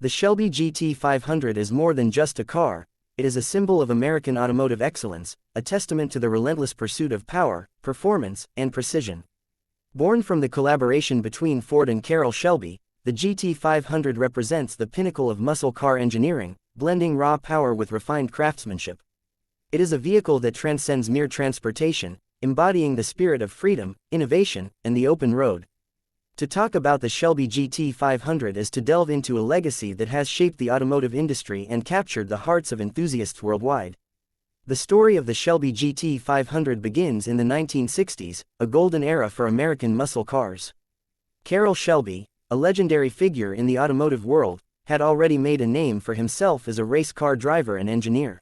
The Shelby GT500 is more than just a car, it is a symbol of American automotive excellence, a testament to the relentless pursuit of power, performance, and precision. Born from the collaboration between Ford and Carroll Shelby, the GT500 represents the pinnacle of muscle car engineering, blending raw power with refined craftsmanship. It is a vehicle that transcends mere transportation, embodying the spirit of freedom, innovation, and the open road. To talk about the Shelby GT500 is to delve into a legacy that has shaped the automotive industry and captured the hearts of enthusiasts worldwide. The story of the Shelby GT500 begins in the 1960s, a golden era for American muscle cars. Carroll Shelby, a legendary figure in the automotive world, had already made a name for himself as a race car driver and engineer.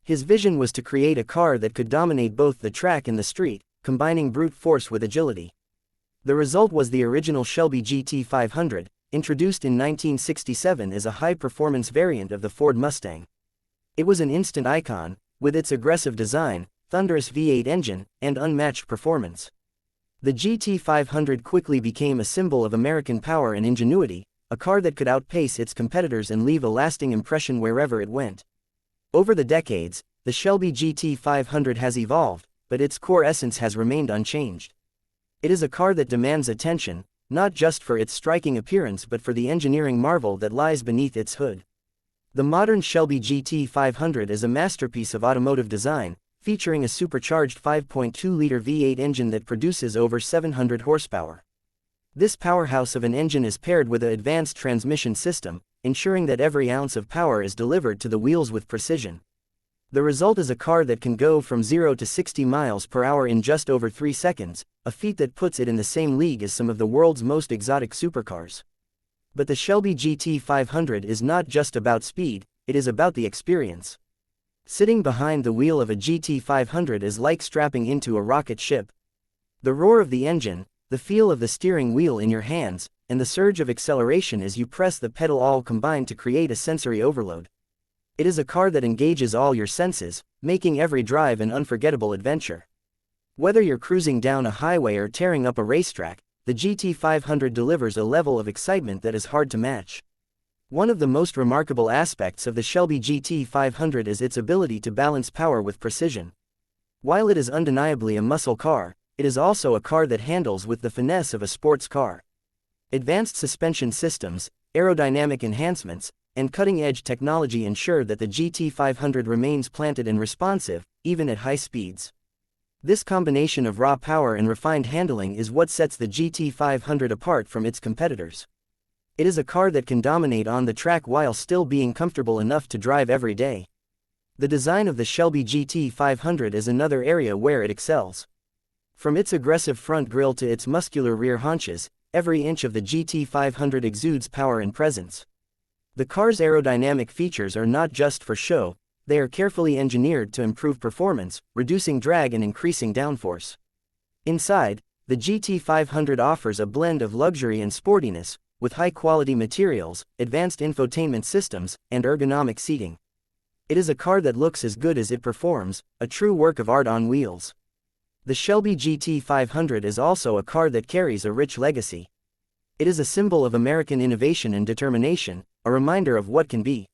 His vision was to create a car that could dominate both the track and the street, combining brute force with agility. The result was the original Shelby GT500, introduced in 1967 as a high-performance variant of the Ford Mustang. It was an instant icon, with its aggressive design, thunderous V8 engine, and unmatched performance. The GT500 quickly became a symbol of American power and ingenuity, a car that could outpace its competitors and leave a lasting impression wherever it went. Over the decades, the Shelby GT500 has evolved, but its core essence has remained unchanged. It is a car that demands attention, not just for its striking appearance but for the engineering marvel that lies beneath its hood. The modern Shelby GT500 is a masterpiece of automotive design, featuring a supercharged 5.2-liter V8 engine that produces over 700 horsepower. This powerhouse of an engine is paired with an advanced transmission system, ensuring that every ounce of power is delivered to the wheels with precision. The result is a car that can go from 0 to 60 miles per hour in just over 3 seconds, a feat that puts it in the same league as some of the world's most exotic supercars. But the Shelby GT500 is not just about speed, it is about the experience. Sitting behind the wheel of a GT500 is like strapping into a rocket ship. The roar of the engine, the feel of the steering wheel in your hands, and the surge of acceleration as you press the pedal all combine to create a sensory overload. It is a car that engages all your senses, making every drive an unforgettable adventure. Whether you're cruising down a highway or tearing up a racetrack, the GT500 delivers a level of excitement that is hard to match. One of the most remarkable aspects of the Shelby GT500 is its ability to balance power with precision. While it is undeniably a muscle car, it is also a car that handles with the finesse of a sports car. Advanced suspension systems, aerodynamic enhancements, and cutting-edge technology ensure that the GT500 remains planted and responsive, even at high speeds. This combination of raw power and refined handling is what sets the GT500 apart from its competitors. It is a car that can dominate on the track while still being comfortable enough to drive every day. The design of the Shelby GT500 is another area where it excels. From its aggressive front grille to its muscular rear haunches, every inch of the GT500 exudes power and presence. The car's aerodynamic features are not just for show, they are carefully engineered to improve performance, reducing drag and increasing downforce. Inside, the GT500 offers a blend of luxury and sportiness, with high-quality materials, advanced infotainment systems, and ergonomic seating. It is a car that looks as good as it performs, a true work of art on wheels. The Shelby GT500 is also a car that carries a rich legacy. It is a symbol of American innovation and determination, a reminder of what can be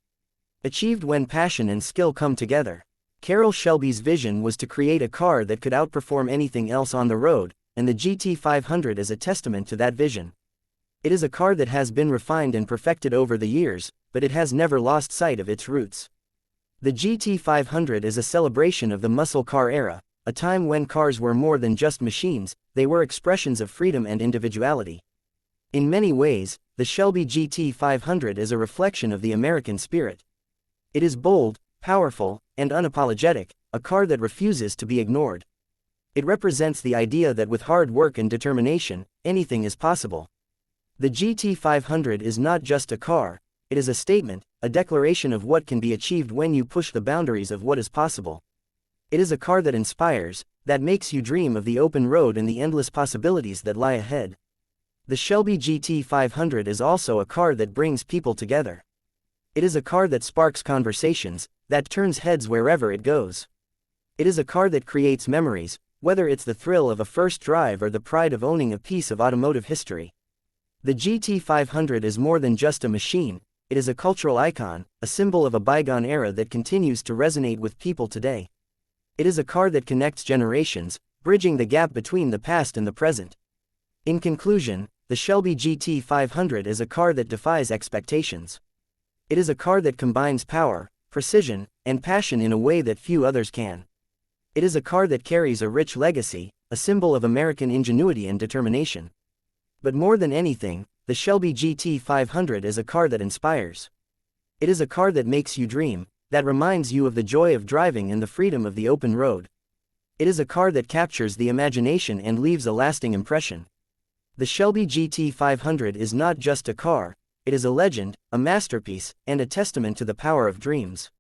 achieved when passion and skill come together. Carroll Shelby's vision was to create a car that could outperform anything else on the road, and the GT500 is a testament to that vision. It is a car that has been refined and perfected over the years, but it has never lost sight of its roots. The GT500 is a celebration of the muscle car era, a time when cars were more than just machines, they were expressions of freedom and individuality. In many ways, the Shelby GT500 is a reflection of the American spirit. It is bold, powerful, and unapologetic, a car that refuses to be ignored. It represents the idea that with hard work and determination, anything is possible. The GT500 is not just a car, it is a statement, a declaration of what can be achieved when you push the boundaries of what is possible. It is a car that inspires, that makes you dream of the open road and the endless possibilities that lie ahead. The Shelby GT500 is also a car that brings people together. It is a car that sparks conversations, that turns heads wherever it goes. It is a car that creates memories, whether it's the thrill of a first drive or the pride of owning a piece of automotive history. The GT500 is more than just a machine, it is a cultural icon, a symbol of a bygone era that continues to resonate with people today. It is a car that connects generations, bridging the gap between the past and the present. In conclusion, the Shelby GT 500 is a car that defies expectations. It is a car that combines power, precision, and passion in a way that few others can. It is a car that carries a rich legacy, a symbol of American ingenuity and determination. But more than anything, the Shelby GT 500 is a car that inspires. It is a car that makes you dream, that reminds you of the joy of driving and the freedom of the open road. It is a car that captures the imagination and leaves a lasting impression. The Shelby GT 500 is not just a car, it is a legend, a masterpiece, and a testament to the power of dreams.